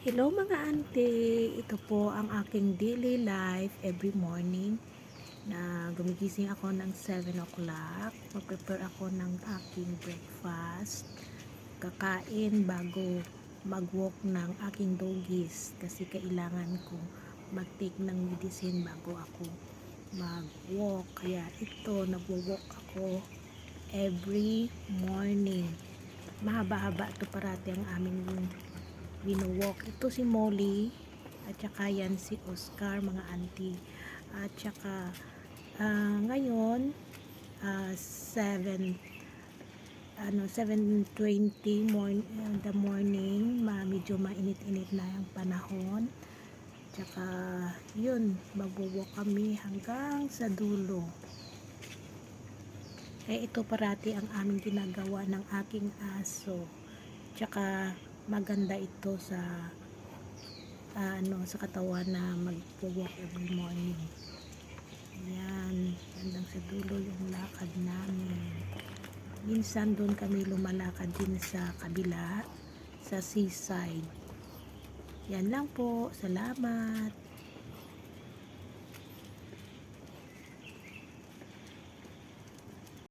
Hello mga auntie, ito po ang aking daily life every morning na gumigising ako ng 7 o'clock. Mag-prepare ako ng aking breakfast. Kakain bago mag-walk ng aking doggies kasi kailangan ko mag-take ng medicine bago ako mag-walk. Kaya ito, nag-walk ako every morning. Mahaba-haba ito parati ang aming walk. Ito si Molly at saka yan si Oscar mga auntie. At saka ngayon 7:20 the morning, medyo mainit-init na yung panahon. Tsaka yun, magwo-walk kami hanggang sa dulo. Ito parati ang aming ginagawa ng aking aso. Tsaka maganda ito sa sa katawan na mag-walk every morning. Ayan, hanggang sa dulo yung lakad namin. Minsan doon kami lumalakad din sa kabila, sa seaside. Yan lang po, salamat.